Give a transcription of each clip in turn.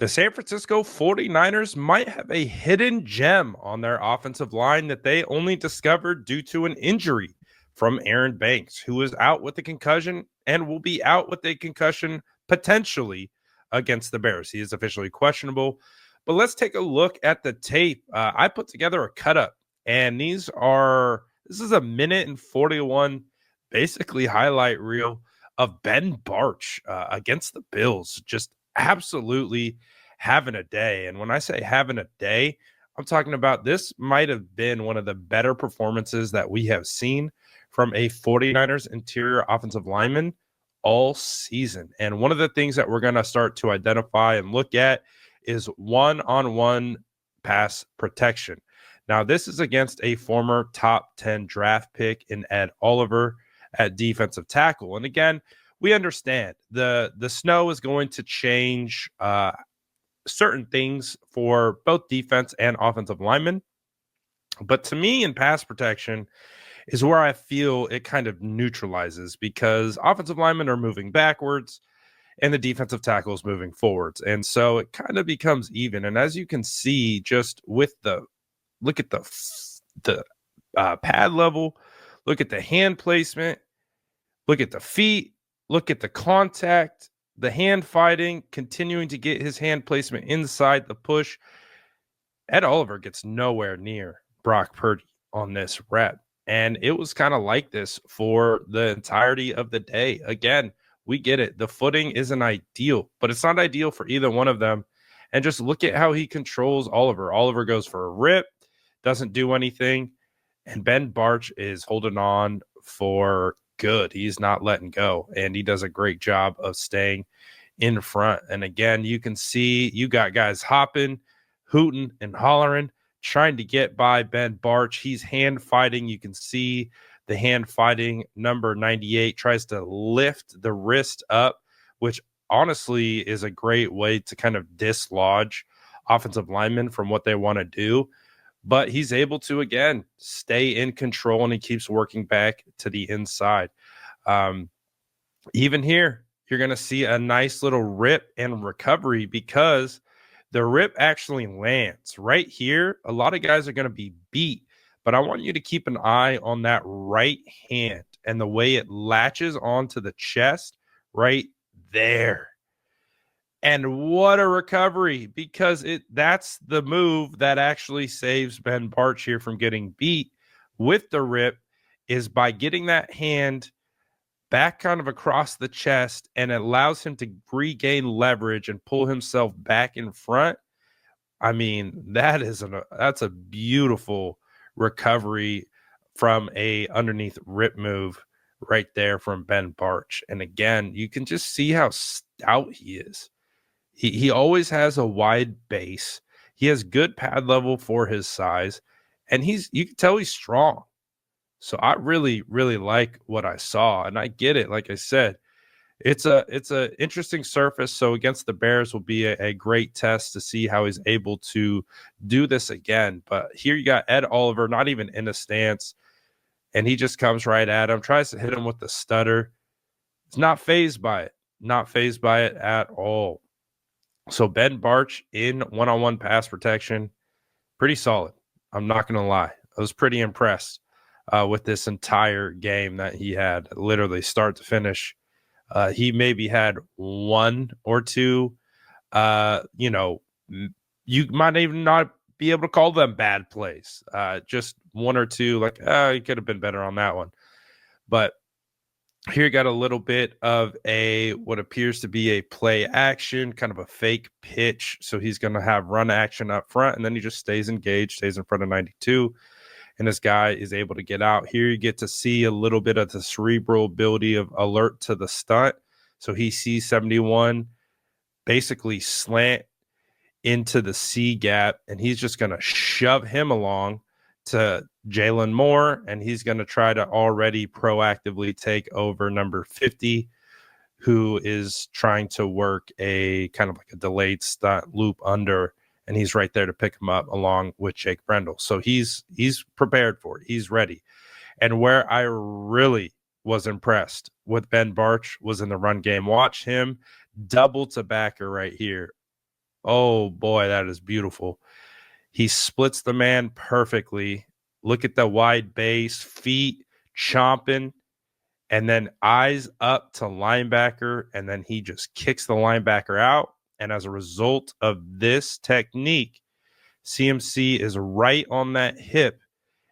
The San Francisco 49ers might have a hidden gem on their offensive line that they only discovered due to an injury from Aaron Banks, who is out with a concussion and will be out with a concussion potentially against the Bears. He is officially questionable. But let's take a look at the tape. I put together a cut up, and this is a minute and 41 basically highlight reel of Ben Bartch against the Bills. Just absolutely having a day. And when I say having a day, I'm talking about this might have been one of the better performances that we have seen from a 49ers interior offensive lineman all season. And one of the things that we're going to start to identify and look at is one-on-one pass protection. Now, this is against a former top 10 draft pick in Ed Oliver at defensive tackle. And again, we understand the snow is going to change certain things for both defense and offensive linemen. But to me, in pass protection is where I feel it kind of neutralizes, because offensive linemen are moving backwards and the defensive tackle is moving forwards. And so it kind of becomes even. And as you can see, just with look at the pad level, look at the hand placement, look at the feet, look at the contact, the hand fighting, continuing to get his hand placement inside the push. Ed Oliver gets nowhere near Brock Purdy on this rep. And it was kind of like this for the entirety of the day. Again, we get it. The footing isn't ideal, but it's not ideal for either one of them. And just look at how he controls Oliver. Oliver goes for a rip, doesn't do anything. And Ben Bartch is holding on for good. He's not letting go. And he does a great job of staying in front. And again, you can see you got guys hopping, hooting, and hollering, trying to get by Ben Bartch. He's hand fighting. You can see the hand fighting. Number 98 tries to lift the wrist up, which honestly is a great way to kind of dislodge offensive linemen from what they want to do. But he's able to, again, stay in control, and he keeps working back to the inside. Even here, you're going to see a nice little rip and recovery, because the rip actually lands right here. A lot of guys are going to be beat, but I want you to keep an eye on that right hand and the way it latches onto the chest right there. And what a recovery, because that's the move that actually saves Ben Bartch here from getting beat with the rip, is by getting that hand back kind of across the chest, and it allows him to regain leverage and pull himself back in front. I mean, that's a beautiful recovery from a underneath rip move right there from Ben Bartch. And again, you can just see how stout he is. He always has a wide base. He has good pad level for his size, and you can tell he's strong. So I really, really like what I saw, and I get it. Like I said, it's a interesting surface. So against the Bears will be a great test to see how he's able to do this again. But here you got Ed Oliver, not even in a stance, and he just comes right at him, tries to hit him with the stutter. He's not phased by it at all. So Ben Bartch in one-on-one pass protection, pretty solid. I'm not going to lie. I was pretty impressed with this entire game that he had, literally start to finish. He maybe had one or two, you might even not be able to call them bad plays. Just one or two, like, he could have been better on that one. But here you got a little bit of what appears to be a play action, kind of a fake pitch. So he's going to have run action up front, and then he just stays engaged, stays in front of 92. And this guy is able to get out. Here you get to see a little bit of the cerebral ability of alert to the stunt. So he sees 71 basically slant into the C gap, and he's just going to shove him along to Jalen Moore, and he's going to try to already proactively take over number 50, who is trying to work a kind of like a delayed stunt loop under, and he's right there to pick him up along with Jake Brendel. So he's prepared for it. He's ready. And where I really was impressed with Ben Bartch was in the run game. Watch him double to backer right here. Oh boy, that is beautiful. He splits the man perfectly. Look at the wide base, feet chomping, and then eyes up to linebacker, and then he just kicks the linebacker out. And as a result of this technique, CMC is right on that hip,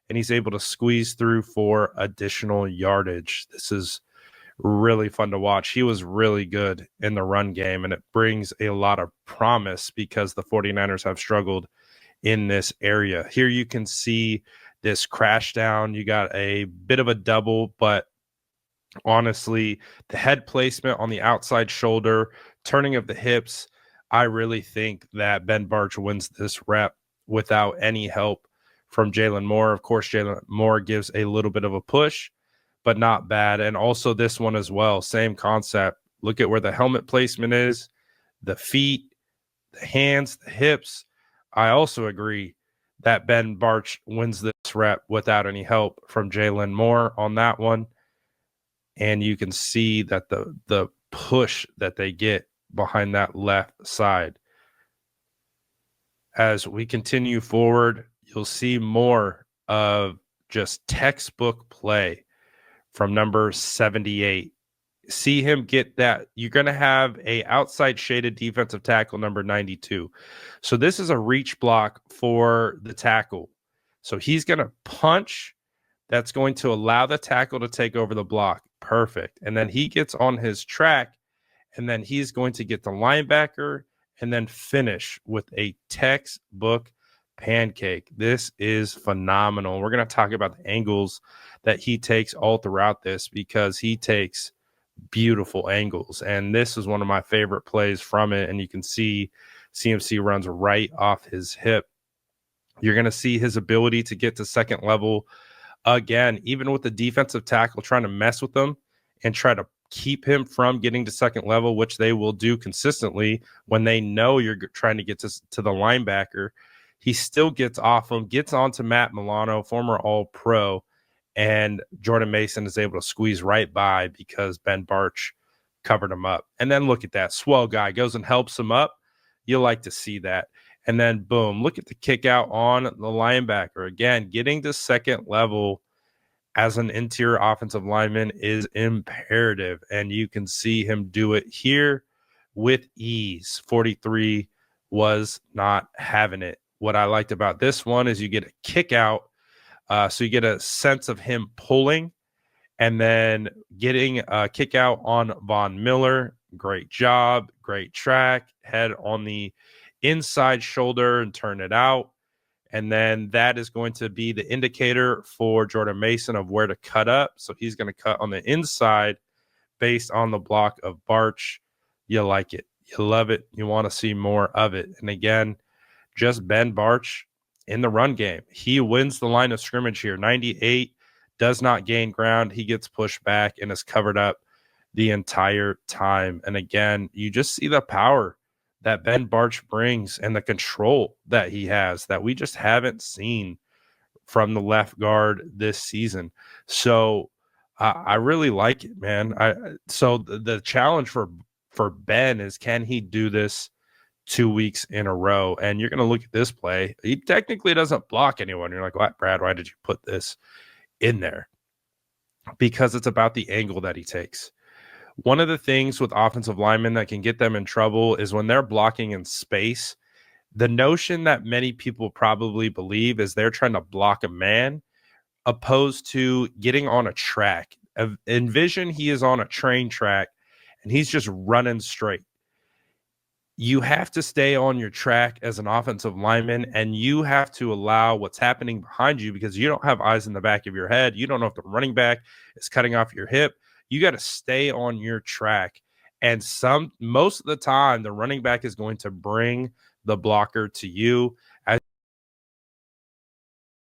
and he's able to squeeze through for additional yardage. This is really fun to watch. He was really good in the run game, and it brings a lot of promise because the 49ers have struggled in this area. Here you can see this crash down. You got a bit of a double, but honestly, the head placement on the outside shoulder, turning of the hips, I really think that Ben Bartch wins this rep without any help from Jalen Moore. Of course, Jalen Moore gives a little bit of a push, but not bad. And also this one as well, same concept. Look at where the helmet placement is, the feet, the hands, the hips. I also agree that Ben Bartch wins this rep without any help from Jalen Moore on that one. And you can see that the push that they get behind that left side. As we continue forward, you'll see more of just textbook play from number 78. See him get that. You're going to have a outside shaded defensive tackle, number 92. So this is a reach block for the tackle. So he's going to punch. That's going to allow the tackle to take over the block. Perfect. And then he gets on his track, and then he's going to get the linebacker and then finish with a textbook pancake. This is phenomenal. We're going to talk about the angles that he takes all throughout this because he takes beautiful angles. And this is one of my favorite plays from it. And you can see CMC runs right off his hip. You're going to see his ability to get to second level again, even with the defensive tackle trying to mess with him and try to keep him from getting to second level, which they will do consistently when they know you're trying to get to the linebacker. He still gets off him, gets onto Matt Milano, former All-Pro, and Jordan Mason is able to squeeze right by because Ben Bartch covered him up. And then look at that. Swell guy goes and helps him up. You like to see that. And then, boom, look at the kick out on the linebacker. Again, getting to second level as an interior offensive lineman is imperative. And you can see him do it here with ease. 43 was not having it. What I liked about this one is you get a kick out. So you get a sense of him pulling and then getting a kick out on Von Miller. Great job. Great track. Head on the inside shoulder and turn it out. And then that is going to be the indicator for Jordan Mason of where to cut up. So he's going to cut on the inside based on the block of Bartch. You like it. You love it. You want to see more of it. And again, just Ben Bartch in the run game. He wins the line of scrimmage here. 98 does not gain ground. He gets pushed back and is covered up the entire time. And again, you just see the power that Ben Bartch brings and the control that he has that we just haven't seen from the left guard this season. So I really like it, man. So the challenge for Ben is, can he do this 2 weeks in a row? And you're going to look at this play. He technically doesn't block anyone. You're like, what, Brad, why did you put this in there? Because it's about the angle that he takes. One of the things with offensive linemen that can get them in trouble is when they're blocking in space. The notion that many people probably believe is they're trying to block a man opposed to getting on a track. Envision he is on a train track and he's just running straight. You have to stay on your track as an offensive lineman, and you have to allow what's happening behind you because you don't have eyes in the back of your head. You don't know if the running back is cutting off your hip. You got to stay on your track. And most of the time, the running back is going to bring the blocker to you as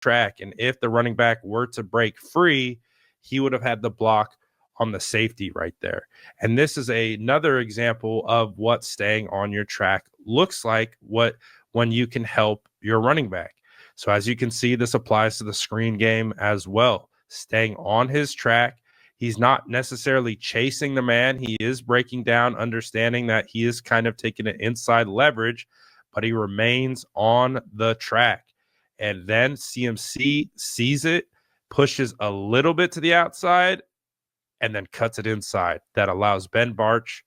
track. And if the running back were to break free, he would have had the block on the safety right there. And this is another example of what staying on your track looks like, when you can help your running back. So as you can see, this applies to the screen game as well. Staying on his track, He's not necessarily chasing the man. He is breaking down, understanding that he is kind of taking an inside leverage, but he remains on the track. And then CMC sees it, pushes a little bit to the outside, and then cuts it inside. That allows Ben Bartch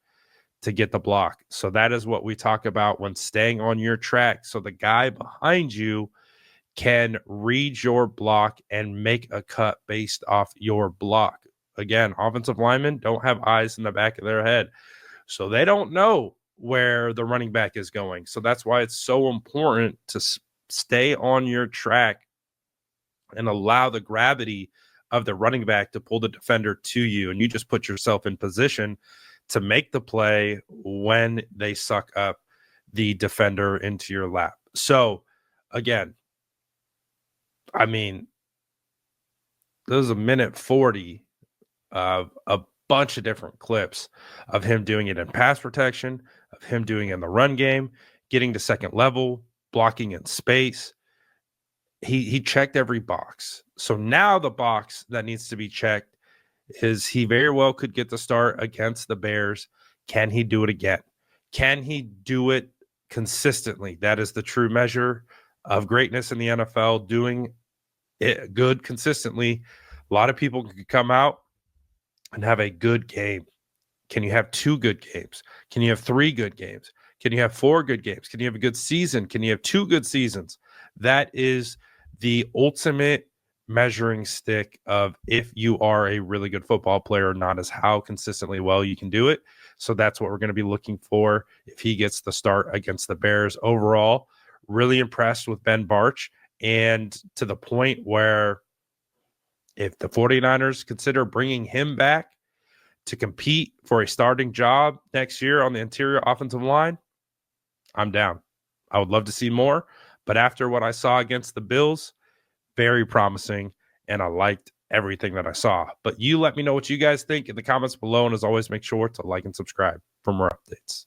to get the block. So that is what we talk about when staying on your track. So the guy behind you can read your block and make a cut based off your block. Again, offensive linemen don't have eyes in the back of their head. So they don't know where the running back is going. So that's why it's so important to stay on your track and allow the gravity of the running back to pull the defender to you. And you just put yourself in position to make the play when they suck up the defender into your lap. So again, I mean, there's a minute 40 of a bunch of different clips of him doing it in pass protection, of him doing it in the run game, getting to second level, blocking in space. He checked every box. So now the box that needs to be checked is he very well could get the start against the Bears. Can he do it again? Can he do it consistently? That is the true measure of greatness in the NFL, doing it good consistently. A lot of people can come out and have a good game. Can you have 2 good games? Can you have 3 good games? Can you have 4 good games? Can you have a good season? Can you have 2 good seasons? That is the ultimate measuring stick of if you are a really good football player or not, is how consistently well you can do it. So that's what we're going to be looking for if he gets the start against the Bears. Overall, really impressed with Ben Bartch, and to the point where if the 49ers consider bringing him back to compete for a starting job next year on the interior offensive line, I'm down. I would love to see more, but after what I saw against the Bills, very promising, and I liked everything that I saw. But you let me know what you guys think in the comments below, and as always, make sure to like and subscribe for more updates.